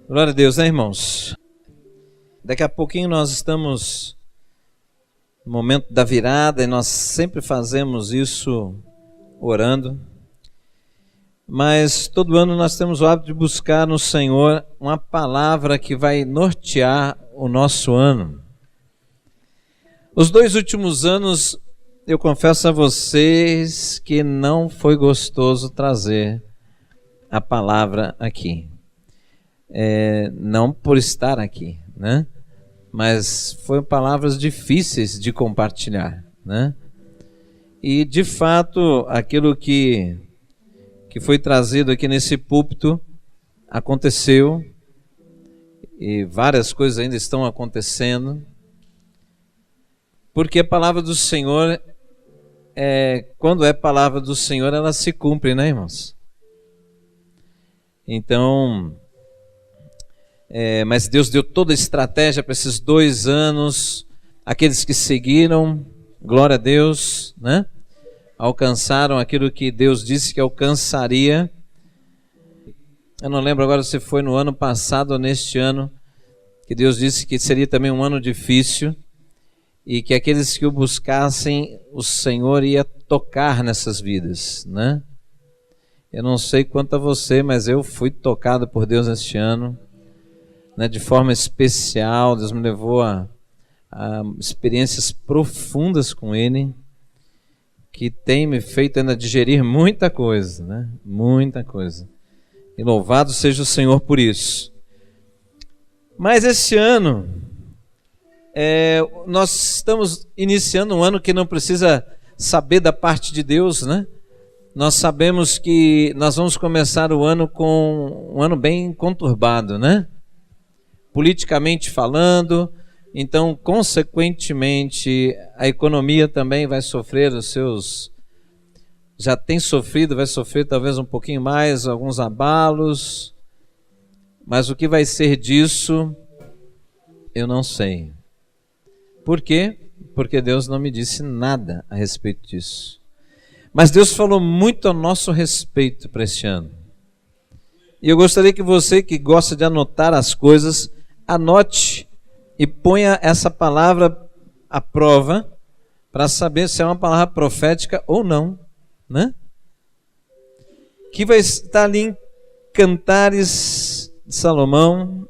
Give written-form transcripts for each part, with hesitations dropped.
Glória a Deus, né, irmãos? Daqui a pouquinho nós estamos no momento da virada e nós sempre fazemos isso orando. Mas todo ano nós temos o hábito de buscar no Senhor uma palavra que vai nortear o nosso ano. Os 2 últimos anos, eu confesso a vocês que não foi gostoso trazer a palavra aqui. Não por estar aqui, né? Mas foram palavras difíceis de compartilhar, né? E de fato, aquilo que foi trazido aqui nesse púlpito aconteceu, e várias coisas ainda estão acontecendo, porque a palavra do Senhor, quando é palavra do Senhor, ela se cumpre, né, irmãos? Então, mas Deus deu toda a estratégia para esses 2 anos, aqueles que seguiram, glória a Deus, né? Alcançaram aquilo que Deus disse que alcançaria. Eu não lembro agora se foi no ano passado ou neste ano, que Deus disse que seria também um ano difícil, e que aqueles que o buscassem, o Senhor ia tocar nessas vidas, né? Eu não sei quanto a você, mas eu fui tocado por Deus este ano, né, de forma especial. Deus me levou a experiências profundas com Ele, que tem me feito ainda digerir muita coisa, né? Muita coisa. E louvado seja o Senhor por isso. Mas esse ano, nós estamos iniciando um ano que não precisa saber da parte de Deus, né? Nós sabemos que nós vamos começar o ano com um ano bem conturbado, né? Politicamente falando, então, consequentemente, a economia também vai sofrer os seus... Já tem sofrido, vai sofrer talvez um pouquinho mais, alguns abalos, mas o que vai ser disso, eu não sei. Por quê? Porque Deus não me disse nada a respeito disso. Mas Deus falou muito a nosso respeito para este ano. E eu gostaria que você que gosta de anotar as coisas, anote e ponha essa palavra à prova para saber se é uma palavra profética ou não, né? Que vai estar ali em Cantares de Salomão,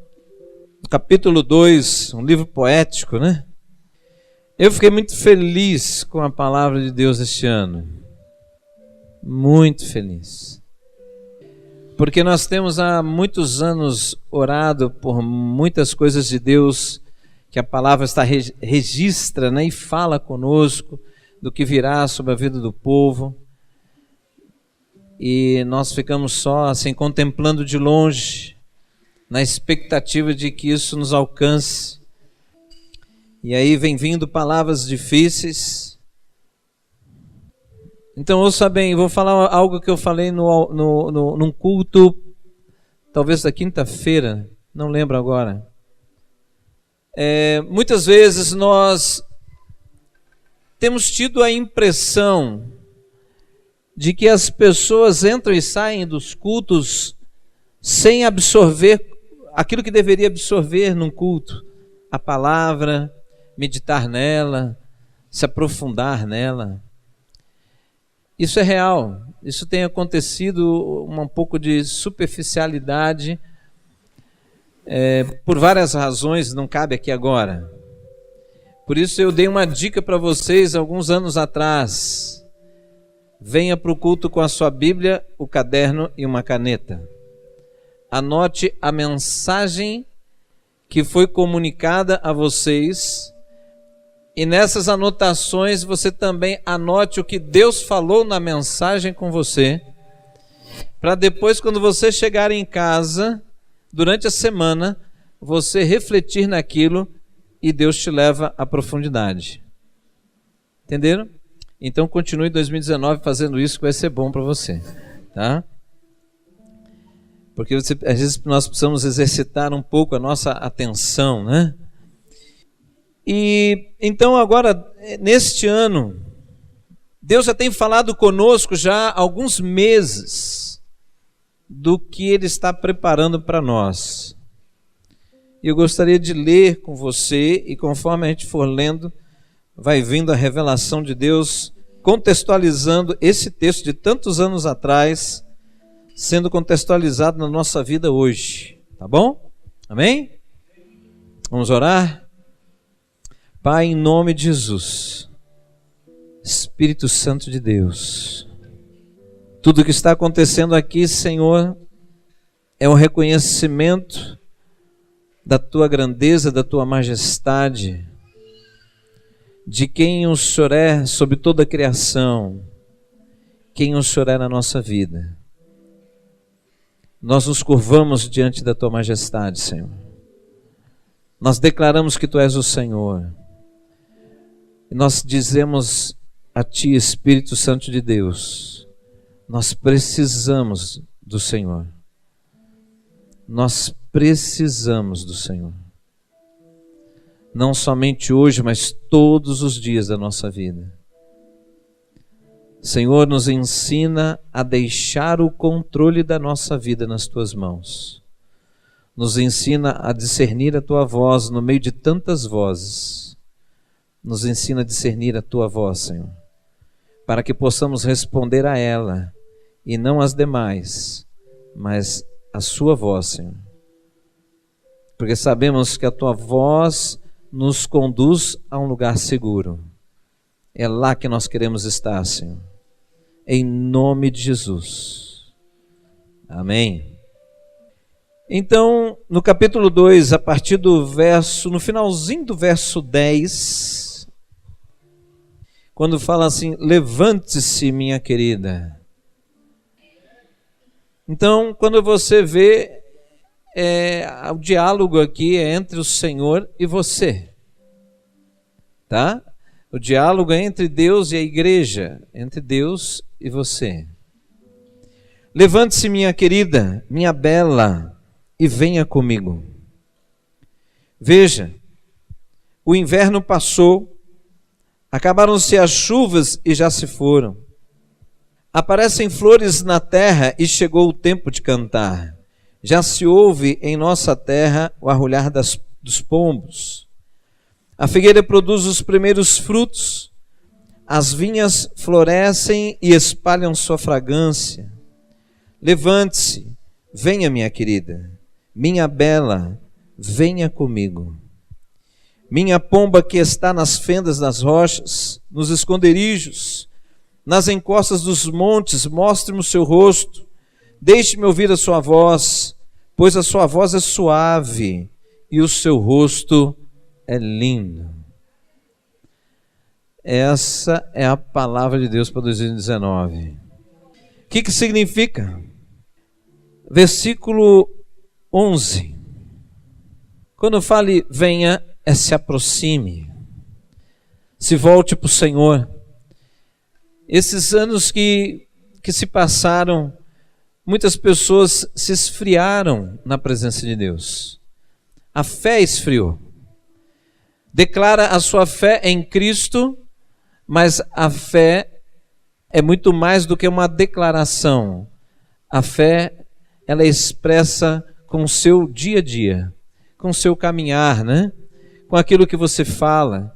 capítulo 2, um livro poético, né? Eu fiquei muito feliz com a palavra de Deus este ano. Muito feliz. Porque nós temos há muitos anos orado por muitas coisas de Deus, que a palavra está registra, né, e fala conosco do que virá sobre a vida do povo. E nós ficamos só assim contemplando de longe, na expectativa de que isso nos alcance. E aí vem vindo palavras difíceis. Então ouça bem, vou falar algo que eu falei num culto, talvez da quinta-feira, não lembro agora. Muitas vezes nós temos tido a impressão de que as pessoas entram e saem dos cultos sem absorver aquilo que deveria absorver num culto, a palavra, meditar nela, se aprofundar nela. Isso é real, isso tem acontecido um pouco de superficialidade, por várias razões, não cabe aqui agora. Por isso eu dei uma dica para vocês alguns anos atrás. Venha para o culto com a sua Bíblia, o caderno e uma caneta. Anote a mensagem que foi comunicada a vocês. E nessas anotações você também anote o que Deus falou na mensagem com você, para depois, quando você chegar em casa, durante a semana, você refletir naquilo e Deus te leva à profundidade. Entenderam? Então continue em 2019 fazendo isso, que vai ser bom para você, tá? Porque às vezes nós precisamos exercitar um pouco a nossa atenção, né? E então agora, neste ano, Deus já tem falado conosco já há alguns meses do que Ele está preparando para nós. E eu gostaria de ler com você, e conforme a gente for lendo, vai vindo a revelação de Deus, contextualizando esse texto de tantos anos atrás, sendo contextualizado na nossa vida hoje. Tá bom? Amém? Vamos orar? Pai, em nome de Jesus, Espírito Santo de Deus, tudo que está acontecendo aqui, Senhor, é um reconhecimento da Tua grandeza, da Tua majestade, de quem o Senhor é sobre toda a criação, quem o Senhor é na nossa vida. Nós nos curvamos diante da Tua majestade, Senhor. Nós declaramos que Tu és o Senhor. E nós dizemos a Ti, Espírito Santo de Deus, nós precisamos do Senhor. Nós precisamos do Senhor. Não somente hoje, mas todos os dias da nossa vida. Senhor, nos ensina a deixar o controle da nossa vida nas Tuas mãos. Nos ensina a discernir a Tua voz no meio de tantas vozes. Nos ensina a discernir a Tua voz, Senhor, para que possamos responder a ela, e não as demais, mas a Sua voz, Senhor. Porque sabemos que a Tua voz nos conduz a um lugar seguro. É lá que nós queremos estar, Senhor. Em nome de Jesus. Amém. Então, no capítulo 2, a partir do verso, no finalzinho do verso 10, quando fala assim, levante-se, minha querida. Então, quando você vê, o diálogo aqui é entre o Senhor e você, tá? O diálogo é entre Deus e a igreja, entre Deus e você. Levante-se, minha querida, minha bela, e venha comigo. Veja, o inverno passou, acabaram-se as chuvas e já se foram. Aparecem flores na terra e chegou o tempo de cantar. Já se ouve em nossa terra o arrulhar dos pombos. A figueira produz os primeiros frutos, as vinhas florescem e espalham sua fragrância. Levante-se, venha, minha querida, minha bela, venha comigo. Minha pomba que está nas fendas das rochas, nos esconderijos, nas encostas dos montes, mostre-me o seu rosto, deixe-me ouvir a sua voz, pois a sua voz é suave e o seu rosto é lindo. Essa é a palavra de Deus para 2019. O que significa? Versículo 11. Quando fale venha, se aproxime, se volte para o Senhor. Esses anos que se passaram, muitas pessoas se esfriaram na presença de Deus. A fé esfriou. Declara a sua fé em Cristo, mas a fé é muito mais do que uma declaração. A fé, ela é expressa com o seu dia a dia, com o seu caminhar, né? Com aquilo que você fala,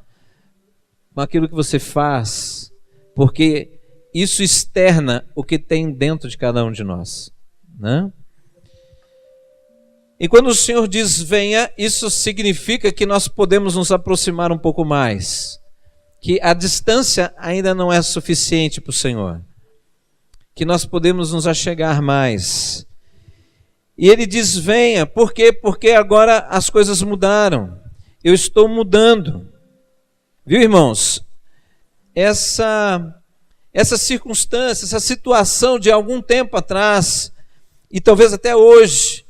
com aquilo que você faz, porque isso externa o que tem dentro de cada um de nós, né? E quando o Senhor diz venha, isso significa que nós podemos nos aproximar um pouco mais, que a distância ainda não é suficiente para o Senhor, que nós podemos nos achegar mais. E Ele diz venha, por quê? Porque agora as coisas mudaram. Eu estou mudando. Viu, irmãos? Essa circunstância, essa situação de algum tempo atrás, e talvez até hoje,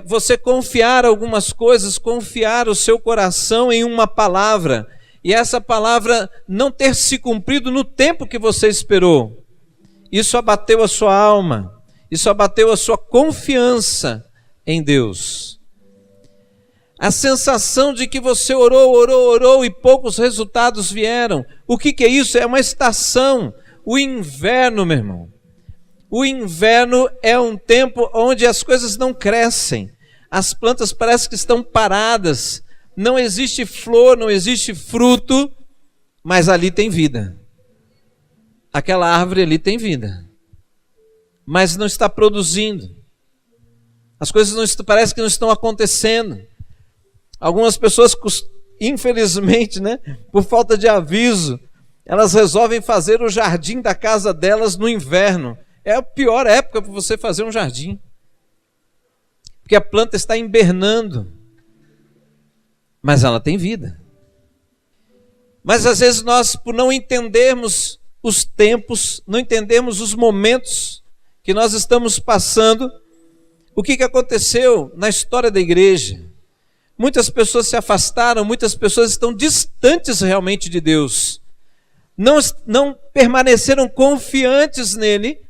você confiar algumas coisas, confiar o seu coração em uma palavra, e essa palavra não ter se cumprido no tempo que você esperou. Isso abateu a sua alma, isso abateu a sua confiança em Deus. A sensação de que você orou e poucos resultados vieram. O que é isso? É uma estação. O inverno, meu irmão. O inverno é um tempo onde as coisas não crescem. as plantas parecem que estão paradas, não existe flor, não existe fruto, mas ali tem vida. Aquela árvore ali tem vida, mas não está produzindo. As coisas parece que não estão acontecendo. Algumas pessoas, infelizmente, por falta de aviso, elas resolvem fazer o jardim da casa delas no inverno. É a pior época para você fazer um jardim, porque a planta está hibernando, mas ela tem vida. Mas às vezes nós, por não entendermos os tempos, não entendermos os momentos que nós estamos passando, o que aconteceu na história da igreja? Muitas pessoas se afastaram, muitas pessoas estão distantes realmente de Deus, não permaneceram confiantes nele,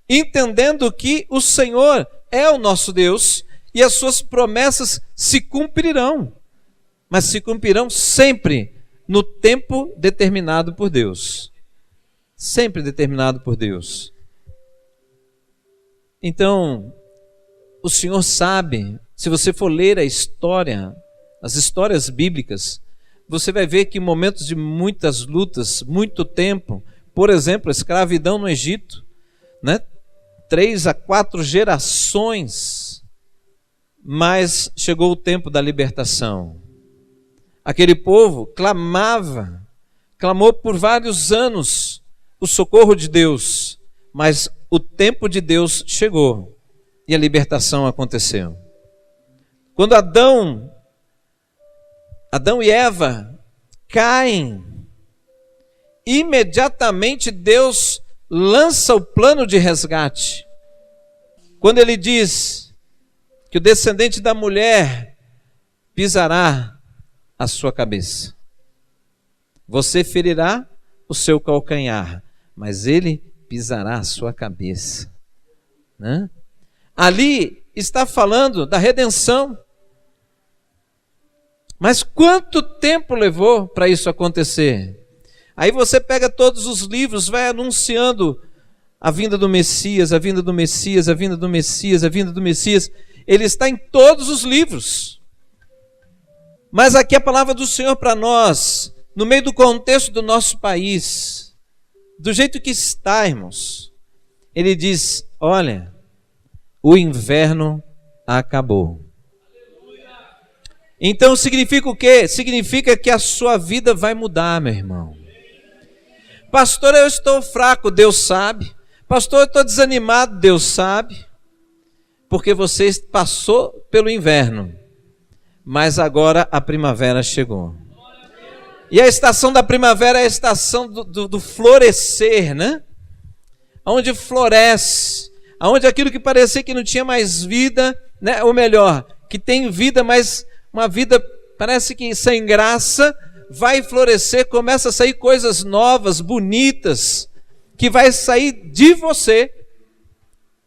entendendo que o Senhor é o nosso Deus e as suas promessas se cumprirão, mas se cumprirão sempre no tempo determinado por Deus. Sempre determinado por Deus. Então, o Senhor sabe, se você for ler a história, as histórias bíblicas, você vai ver que em momentos de muitas lutas, muito tempo, por exemplo, a escravidão no Egito, 3 a 4 gerações, mas chegou o tempo da libertação. Aquele povo clamou por vários anos o socorro de Deus, mas o tempo de Deus chegou e a libertação aconteceu. Quando Adão e Eva caem, imediatamente Deus lança o plano de resgate. Quando ele diz que o descendente da mulher pisará a sua cabeça, você ferirá o seu calcanhar, mas ele pisará a sua cabeça. Ali está falando da redenção. Mas quanto tempo levou para isso acontecer? Aí você pega todos os livros, vai anunciando a vinda do Messias, a vinda do Messias, a vinda do Messias, a vinda do Messias. Ele está em todos os livros. Mas aqui a palavra do Senhor para nós, no meio do contexto do nosso país, do jeito que está, irmãos, ele diz: olha, o inverno acabou. Então significa o quê? Significa que a sua vida vai mudar, meu irmão. Pastor, eu estou fraco, Deus sabe. Pastor, eu estou desanimado, Deus sabe. Porque você passou pelo inverno, mas agora a primavera chegou. E a estação da primavera é a estação do florescer, onde floresce, onde aquilo que parecia que não tinha mais vida, ou melhor, que tem vida, mas uma vida parece que sem graça, vai florescer, começa a sair coisas novas, bonitas, que vai sair de você,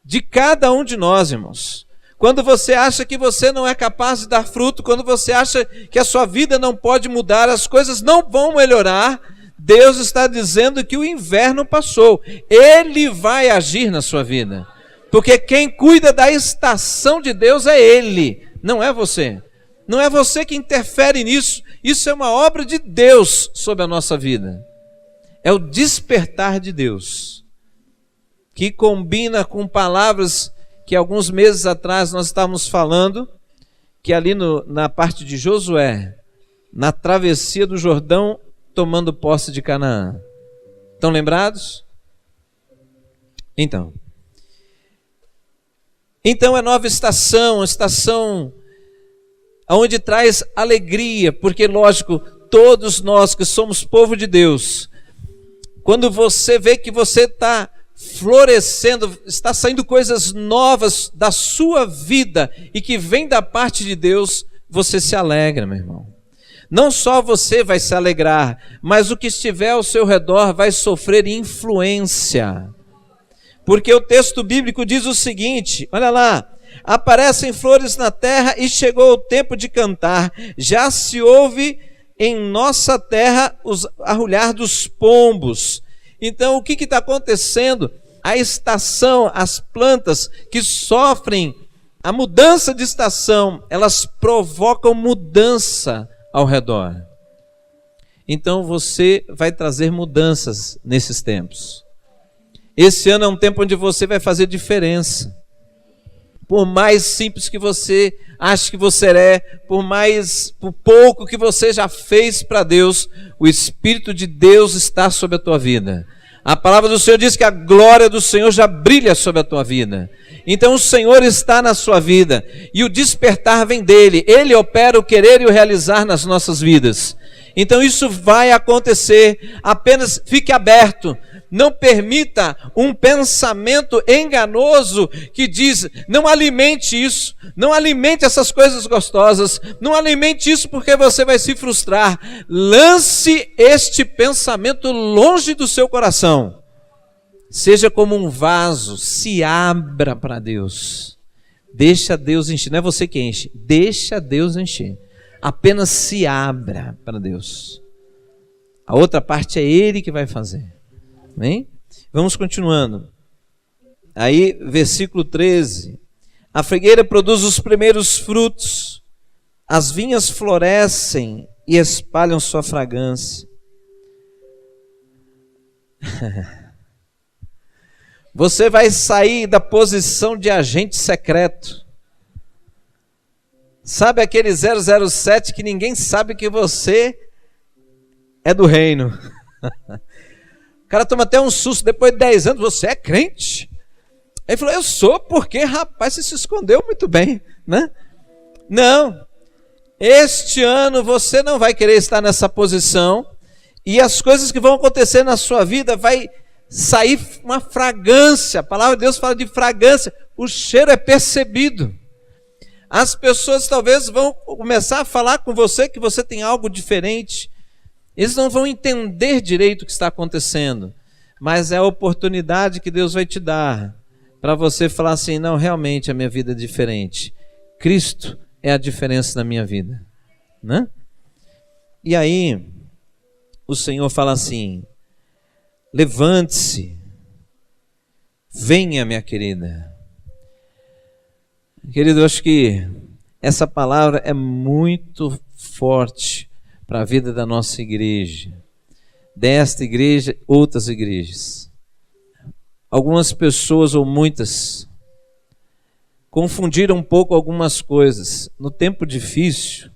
de cada um de nós, irmãos. Quando você acha que você não é capaz de dar fruto, quando você acha que a sua vida não pode mudar, as coisas não vão melhorar, Deus está dizendo que o inverno passou. Ele vai agir na sua vida. Porque quem cuida da estação de Deus é Ele, não é você. Não é você que interfere nisso. Isso é uma obra de Deus sobre a nossa vida. É o despertar de Deus, que combina com palavras que alguns meses atrás nós estávamos falando, que ali na parte de Josué, na travessia do Jordão, tomando posse de Canaã. Estão lembrados? Então é nova estação, estação onde traz alegria, porque lógico, todos nós que somos povo de Deus, quando você vê que você está florescendo, está saindo coisas novas da sua vida e que vem da parte de Deus, você se alegra, meu irmão. Não só você vai se alegrar, mas o que estiver ao seu redor vai sofrer influência. Porque o texto bíblico diz o seguinte, olha lá: aparecem flores na terra e chegou o tempo de cantar, já se ouve em nossa terra o arrulhar dos pombos. Então o que está acontecendo? A estação, as plantas que sofrem A mudança de estação, elas provocam mudança ao redor. Então você vai trazer mudanças nesses tempos. Esse ano é um tempo onde você vai fazer diferença. Por mais simples que você ache que você é, por pouco que você já fez para Deus, o Espírito de Deus está sobre a tua vida. A palavra do Senhor diz que a glória do Senhor já brilha sobre a tua vida. Então o Senhor está na sua vida e o despertar vem dele. Ele opera o querer e o realizar nas nossas vidas. Então isso vai acontecer, apenas fique aberto. Não permita um pensamento enganoso que diz, não alimente isso, não alimente essas coisas gostosas, não alimente isso porque você vai se frustrar. Lance este pensamento longe do seu coração. Seja como um vaso, se abra para Deus. Deixa Deus encher, não é você que enche, deixa Deus encher. Apenas se abra para Deus. A outra parte é Ele que vai fazer. Amém? Vamos continuando. Aí, versículo 13. A figueira produz os primeiros frutos, as vinhas florescem e espalham sua fragrância. Você vai sair da posição de agente secreto. Sabe aquele 007 que ninguém sabe que você é do reino? O cara toma até um susto, depois de 10 anos, você é crente? Ele falou, eu sou, porque rapaz, você se escondeu muito bem, né? Não, este ano você não vai querer estar nessa posição, e as coisas que vão acontecer na sua vida, vai sair uma fragrância. A palavra de Deus fala de fragrância, o cheiro é percebido. As pessoas talvez vão começar a falar com você que você tem algo diferente. Eles não vão entender direito o que está acontecendo, mas é a oportunidade que Deus vai te dar para você falar assim, não, realmente a minha vida é diferente. Cristo é a diferença na minha vida, né? E aí, o Senhor fala assim, levante-se, venha, minha querida. Querido, eu acho que essa palavra é muito forte para a vida da nossa igreja, desta igreja, outras igrejas. Algumas pessoas, ou muitas, confundiram um pouco algumas coisas. No tempo difícil,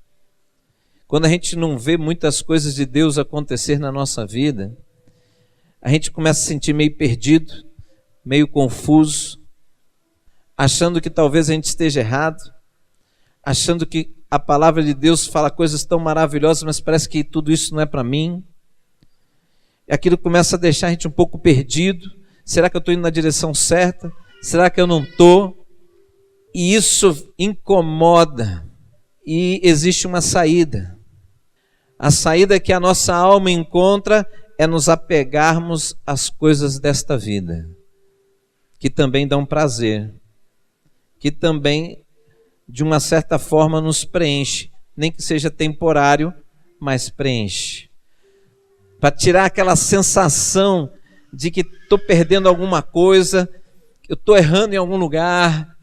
quando a gente não vê muitas coisas de Deus acontecer na nossa vida, a gente começa a se sentir meio perdido, meio confuso, achando que talvez a gente esteja errado, achando que a palavra de Deus fala coisas tão maravilhosas, mas parece que tudo isso não é para mim. E aquilo começa a deixar a gente um pouco perdido. Será que eu estou indo na direção certa? Será que eu não estou? E isso incomoda. E existe uma saída. A saída que a nossa alma encontra é nos apegarmos às coisas desta vida, que também dão prazer, que também de uma certa forma nos preenche, nem que seja temporário, mas preenche. Para tirar aquela sensação de que estou perdendo alguma coisa, que eu estou errando em algum lugar.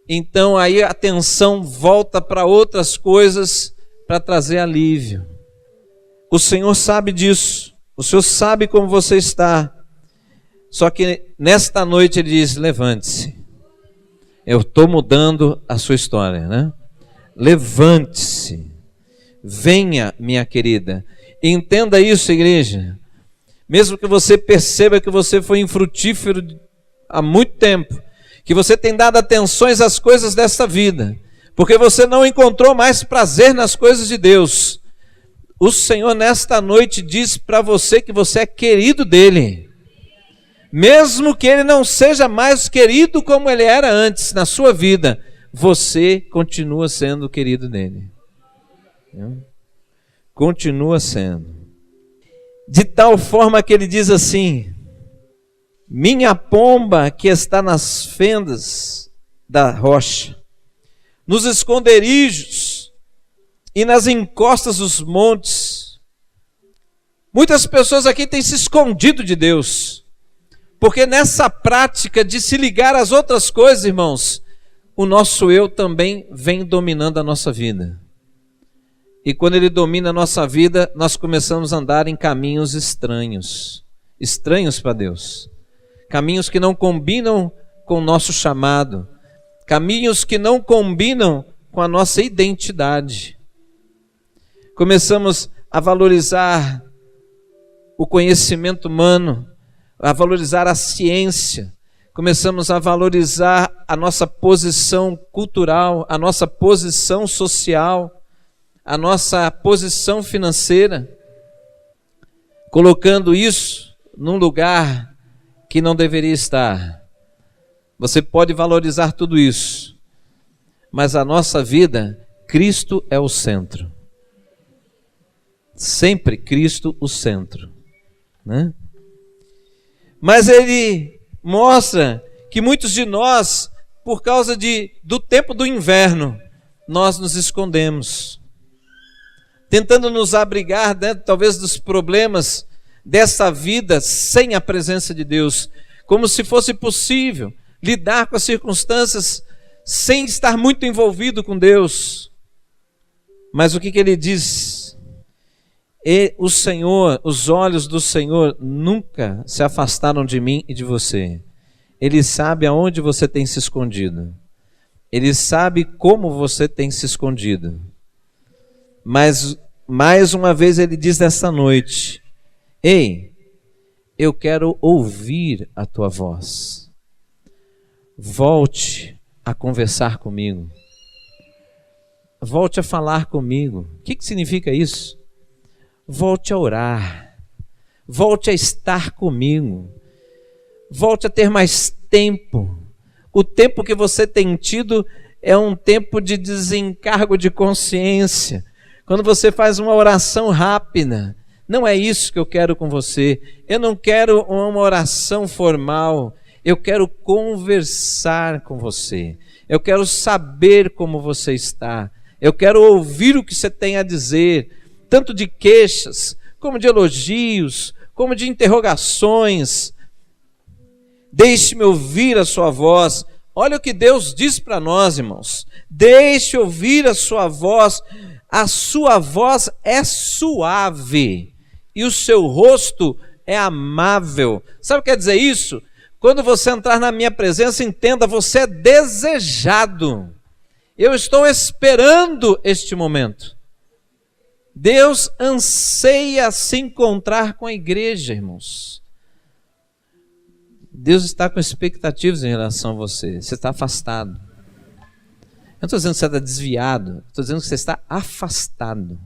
Então aí a atenção volta para outras coisas para trazer alívio. O Senhor sabe disso, o Senhor sabe como você está. Só que nesta noite Ele diz, levante-se. Eu estou mudando a sua história, né? Levante-se, venha, minha querida. Entenda isso, igreja. Mesmo que você perceba que você foi infrutífero há muito tempo, que você tem dado atenções às coisas desta vida, porque você não encontrou mais prazer nas coisas de Deus. O Senhor nesta noite diz para você que você é querido dEle. Mesmo que Ele não seja mais querido como Ele era antes na sua vida, você continua sendo querido dEle. Continua sendo. De tal forma que Ele diz assim, minha pomba que está nas fendas da rocha, nos esconderijos e nas encostas dos montes. Muitas pessoas aqui têm se escondido de Deus, porque nessa prática de se ligar às outras coisas, irmãos, o nosso eu também vem dominando a nossa vida. E quando ele domina a nossa vida, nós começamos a andar em caminhos estranhos para Deus. Caminhos que não combinam com o nosso chamado. Caminhos que não combinam com a nossa identidade. Começamos a valorizar o conhecimento humano, a valorizar a ciência. Começamos a valorizar a nossa posição cultural, a nossa posição social, a nossa posição financeira, colocando isso num lugar que não deveria estar. Você pode valorizar tudo isso, mas a nossa vida, Cristo é o centro. Sempre Cristo o centro, né? Mas ele mostra que muitos de nós, por causa do tempo do inverno, nós nos escondemos, tentando nos abrigar, né, talvez dos problemas dessa vida sem a presença de Deus, como se fosse possível lidar com as circunstâncias sem estar muito envolvido com Deus. Mas o que ele diz? E o Senhor, os olhos do Senhor nunca se afastaram de mim e de você. Ele sabe aonde você tem se escondido. Ele sabe como você tem se escondido. Mas, mais uma vez, ele diz nesta noite: ei, eu quero ouvir a tua voz. Volte a conversar comigo. Volte a falar comigo. O que significa isso? Volte a orar. Volte a estar comigo. Volte a ter mais tempo. O tempo que você tem tido é um tempo de desencargo de consciência. Quando você faz uma oração rápida, não é isso que eu quero com você. Eu não quero uma oração formal. Eu quero conversar com você. Eu quero saber como você está. Eu quero ouvir o que você tem a dizer, tanto de queixas, como de elogios, como de interrogações. Deixe-me ouvir a sua voz. Olha o que Deus diz para nós, irmãos. Deixe ouvir a sua voz. A sua voz é suave e o seu rosto é amável. Sabe o que quer dizer isso? Quando você entrar na minha presença, entenda, você é desejado. Eu estou esperando este momento. Deus anseia se encontrar com a igreja, irmãos. Deus está com expectativas em relação a você. Você está afastado. Eu não estou dizendo que você está desviado. Estou dizendo que você está afastado.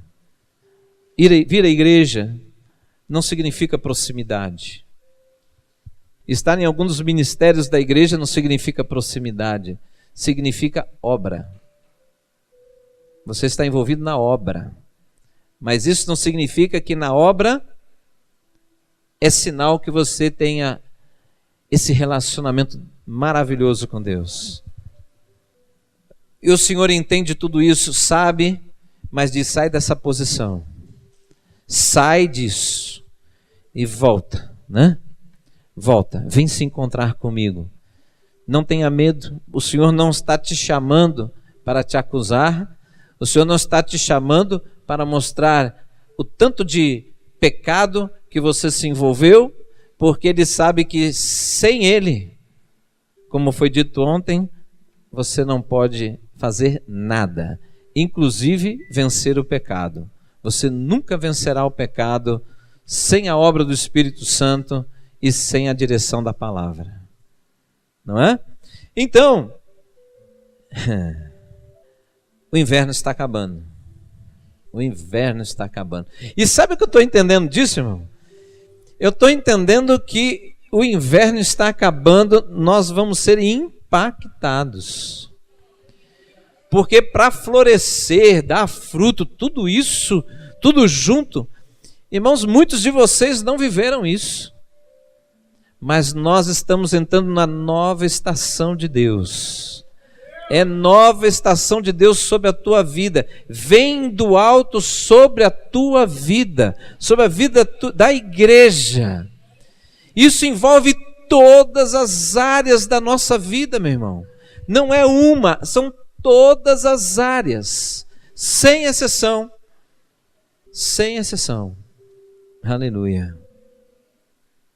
Vir à igreja não significa proximidade. Estar em algum dos ministérios da igreja não significa proximidade. Significa obra. Você está envolvido na obra. Mas isso não significa que na obra é sinal que você tenha esse relacionamento maravilhoso com Deus. E o Senhor entende tudo isso, sabe, mas diz: sai dessa posição. Sai disso e volta, né? Volta, vem se encontrar comigo. Não tenha medo, o Senhor não está te chamando para te acusar, o Senhor não está te chamando para mostrar o tanto de pecado que você se envolveu, porque Ele sabe que sem Ele, como foi dito ontem, você não pode fazer nada, inclusive vencer o pecado. Você nunca vencerá o pecado sem a obra do Espírito Santo e sem a direção da palavra. Não é? Então, o inverno está acabando. O inverno está acabando. E sabe o que eu estou entendendo disso, irmão? Eu estou entendendo que o inverno está acabando, nós vamos ser impactados. Porque para florescer, dar fruto, tudo isso, tudo junto, irmãos, muitos de vocês não viveram isso. Mas nós estamos entrando na nova estação de Deus. É nova estação de Deus sobre a tua vida. Vem do alto sobre a tua vida, sobre a vida da igreja. Isso envolve todas as áreas da nossa vida, meu irmão. Não é uma, são todas as áreas, sem exceção. Sem exceção. Aleluia.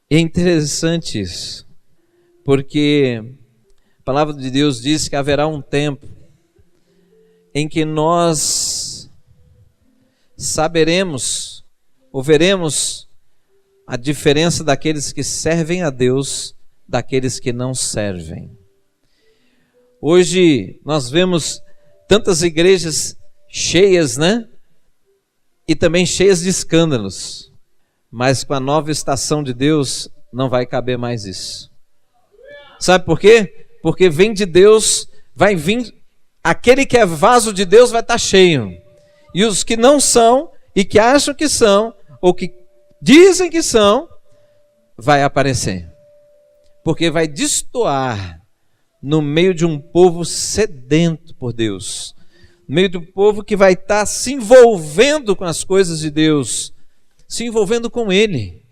É interessante isso, porque a palavra de Deus diz que haverá um tempo em que nós saberemos ou veremos a diferença daqueles que servem a Deus daqueles que não servem. Hoje nós vemos tantas igrejas cheias, né? E também cheias de escândalos. Mas com a nova estação de Deus não vai caber mais isso. Sabe por quê? Porque vem de Deus, vai vir, aquele que é vaso de Deus vai estar cheio. E os que não são, e que acham que são, ou que dizem que são, vai aparecer. Porque vai destoar no meio de um povo sedento por Deus. No meio do povo que vai estar se envolvendo com as coisas de Deus, se envolvendo com Ele.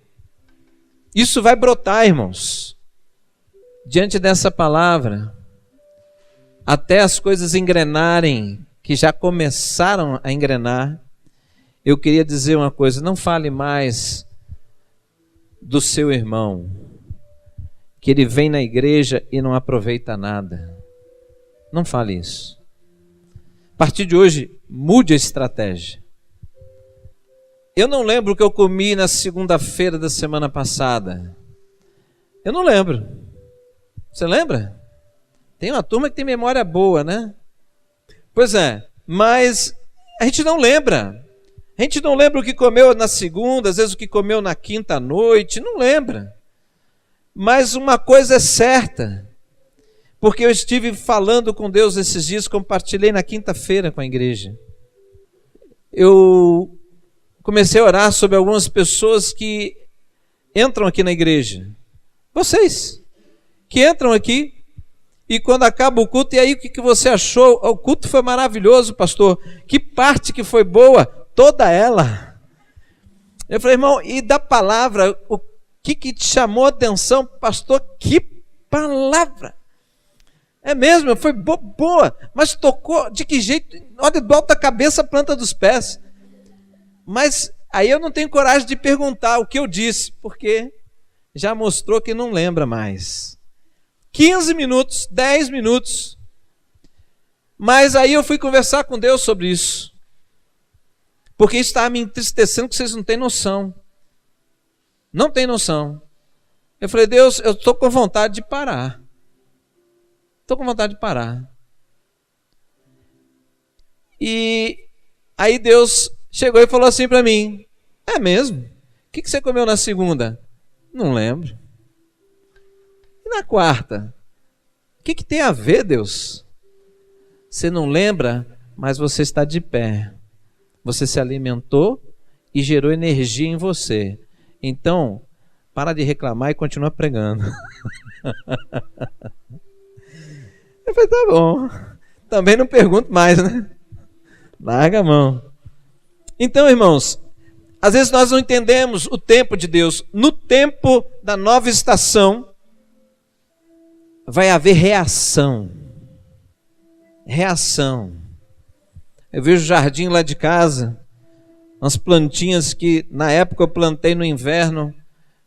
Isso vai brotar, irmãos. Diante dessa palavra, até as coisas engrenarem, que já começaram a engrenar, eu queria dizer uma coisa: não fale mais do seu irmão, que ele vem na igreja e não aproveita nada. Não fale isso. A partir de hoje, mude a estratégia. Eu não lembro o que eu comi na segunda-feira da semana passada. Eu não lembro. Você lembra? Tem uma turma que tem memória boa, né? Pois é, mas a gente não lembra. A gente não lembra o que comeu na segunda, às vezes o que comeu na quinta à noite, não lembra. Mas uma coisa é certa, porque eu estive falando com Deus esses dias, compartilhei na quinta-feira com a igreja. Eu comecei a orar sobre algumas pessoas que entram aqui na igreja. Vocês, que entram aqui, e quando acaba o culto, e aí o que você achou? O culto foi maravilhoso, pastor. Que parte que foi boa? Toda ela. Eu falei, irmão, e da palavra, o que te chamou a atenção, pastor? Que palavra! É mesmo, foi boa, mas tocou de que jeito? Olha, do alto da cabeça, planta dos pés. Mas aí eu não tenho coragem de perguntar o que eu disse, porque já mostrou que não lembra mais. 15 minutos, 10 minutos. Mas aí eu fui conversar com Deus sobre isso. Porque isso estava me entristecendo, que vocês não têm noção. Não tem noção. Eu falei, Deus, eu estou com vontade de parar. Estou com vontade de parar. E aí Deus chegou e falou assim para mim, é mesmo? O que você comeu na segunda? Não lembro. E na quarta? O que tem a ver, Deus? Você não lembra, mas você está de pé. Você se alimentou e gerou energia em você. Então, para de reclamar e continua pregando. Eu falei, tá bom. Também não pergunto mais, né? Larga a mão. Então, irmãos, às vezes nós não entendemos o tempo de Deus. No tempo da nova estação, vai haver reação. Reação. Eu vejo o jardim lá de casa, umas plantinhas que na época eu plantei no inverno,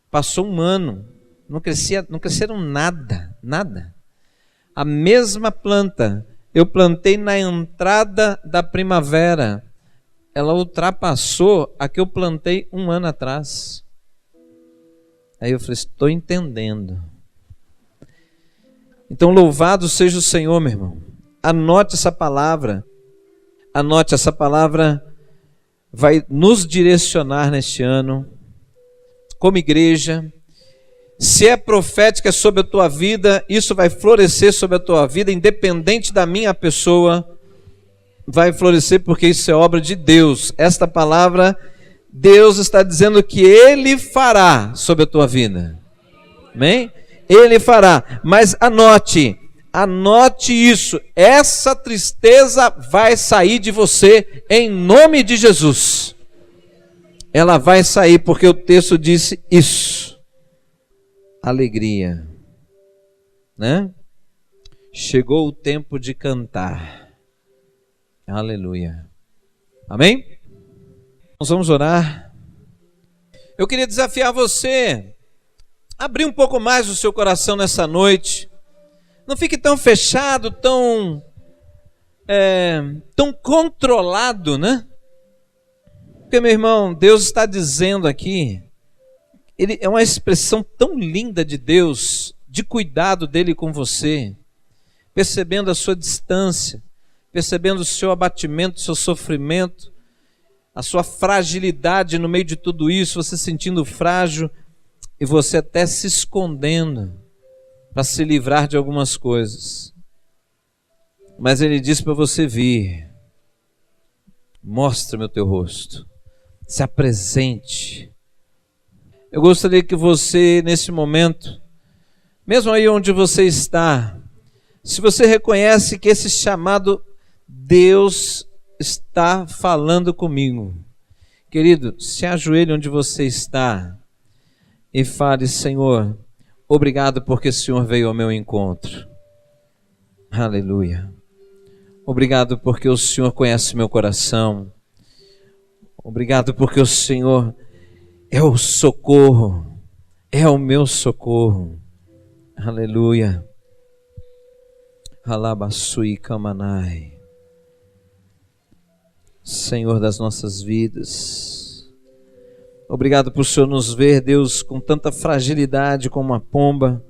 passou um ano, não cresceram nada, nada. A mesma planta, eu plantei na entrada da primavera, ela ultrapassou a que eu plantei um ano atrás. Aí eu falei, estou entendendo. Então louvado seja o Senhor, meu irmão. Anote essa palavra. Anote, essa palavra vai nos direcionar neste ano, como igreja. Se é profética sobre a tua vida, isso vai florescer sobre a tua vida, independente da minha pessoa, vai florescer porque isso é obra de Deus. Esta palavra, Deus está dizendo que Ele fará sobre a tua vida. Amém? Ele fará, mas anote isso, essa tristeza vai sair de você em nome de Jesus. Ela vai sair porque o texto disse isso. Alegria, né? Chegou o tempo de cantar. Aleluia. Amém? Nós vamos orar. Eu queria desafiar você a abrir um pouco mais o seu coração nessa noite. Não fique tão fechado, tão controlado, né? Porque, meu irmão, Deus está dizendo aqui, ele é uma expressão tão linda de Deus, de cuidado dele com você, percebendo a sua distância, percebendo o seu abatimento, o seu sofrimento, a sua fragilidade no meio de tudo isso, você sentindo frágil e você até se escondendo para se livrar de algumas coisas. Mas ele diz para você vir, mostra-me o teu rosto, se apresente. Eu gostaria que você, nesse momento, mesmo aí onde você está, se você reconhece que esse chamado, Deus está falando comigo, querido, se ajoelhe onde você está e fale: Senhor, obrigado porque o Senhor veio ao meu encontro. Aleluia. Obrigado porque o Senhor conhece meu coração. Obrigado porque o Senhor é o socorro, é o meu socorro. Aleluia. Alabasui kamanai. Senhor das nossas vidas, obrigado por o Senhor nos ver, Deus, com tanta fragilidade como uma pomba,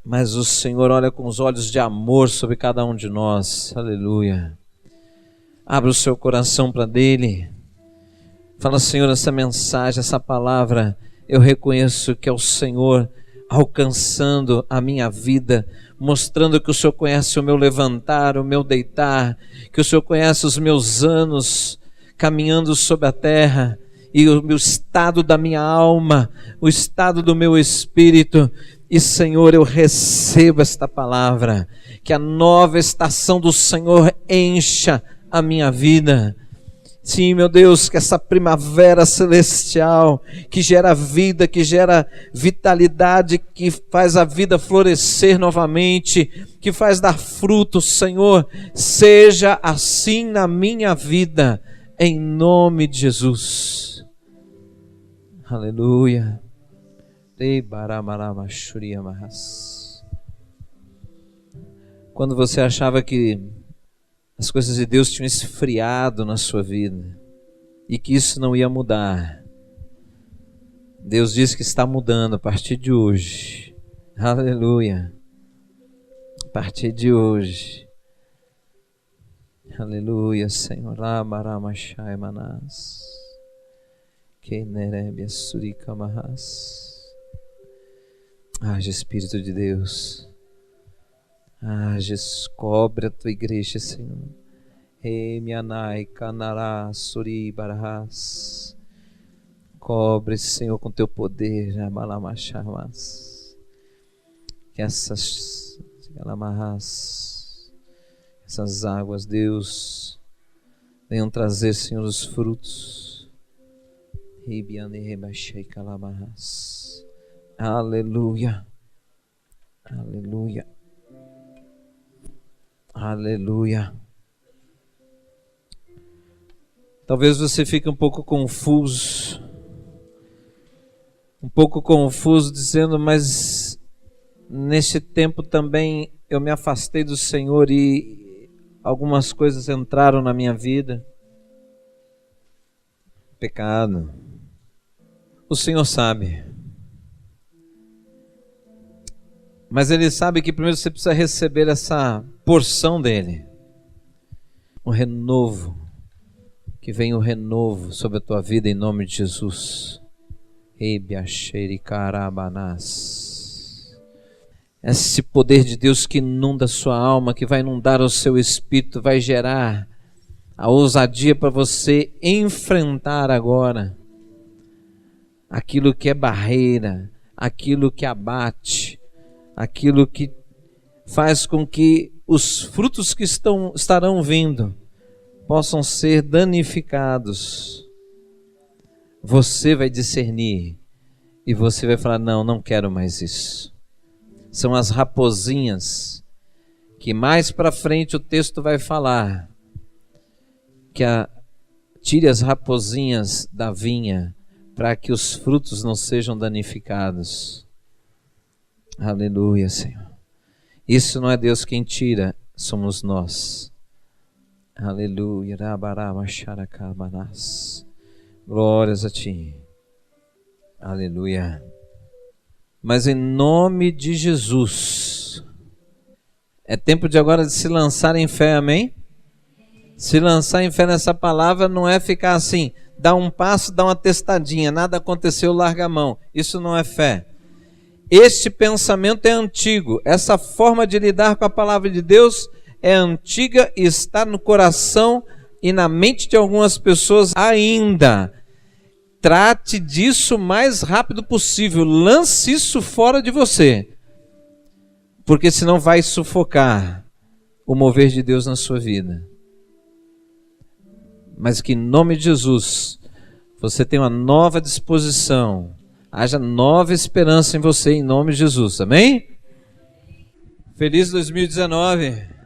mas o Senhor olha com os olhos de amor sobre cada um de nós. Aleluia. Abra o seu coração para dele. Fala: Senhor, essa mensagem, essa palavra, eu reconheço que é o Senhor alcançando a minha vida, mostrando que o Senhor conhece o meu levantar, o meu deitar, que o Senhor conhece os meus anos caminhando sobre a terra, e o meu estado da minha alma, o estado do meu espírito. E, Senhor, eu recebo esta palavra, que a nova estação do Senhor encha a minha vida. Sim, meu Deus, que essa primavera celestial, que gera vida, que gera vitalidade, que faz a vida florescer novamente, que faz dar fruto, Senhor, seja assim na minha vida, em nome de Jesus. Aleluia. Quando você achava que as coisas de Deus tinham esfriado na sua vida e que isso não ia mudar, Deus diz que está mudando a partir de hoje. Aleluia. A partir de hoje. Aleluia, Senhor. Labaramachai manas. Kenerebia surikamahas. Haja Espírito de Deus. Haja, cobre a tua igreja, Senhor. Emianai kanara suri barahas. Cobre, Senhor, com teu poder. Jabalamachamas. Que essas águas, Deus, venham trazer, Senhor, os frutos. Aleluia. Aleluia. Aleluia. Talvez você fique um pouco confuso, dizendo: mas neste tempo também eu me afastei do Senhor e algumas coisas entraram na minha vida. Pecado. O Senhor sabe. Mas Ele sabe que primeiro você precisa receber essa porção dEle. Um renovo. Que venha o renovo sobre a tua vida em nome de Jesus. Esse poder de Deus que inunda a sua alma, que vai inundar o seu espírito, vai gerar a ousadia para você enfrentar agora aquilo que é barreira, aquilo que abate, aquilo que faz com que os frutos que estarão vindo possam ser danificados. Você vai discernir e você vai falar: não quero mais isso. são as raposinhas, que mais para frente o texto vai falar que tire as raposinhas da vinha para que os frutos não sejam danificados. Aleluia, Senhor. Isso não é Deus quem tira, somos nós. Aleluia. Glórias a Ti. Aleluia. Mas em nome de Jesus, é tempo de agora de se lançar em fé, amém? Se lançar em fé nessa palavra não é ficar assim, dar um passo, dar uma testadinha, nada aconteceu, larga a mão. Isso não é fé. Este pensamento é antigo, essa forma de lidar com a palavra de Deus é antiga e está no coração e na mente de algumas pessoas ainda. Trate disso o mais rápido possível, lance isso fora de você, porque senão vai sufocar o mover de Deus na sua vida. Mas que em nome de Jesus você tenha uma nova disposição, haja nova esperança em você, em nome de Jesus, amém? Feliz 2019!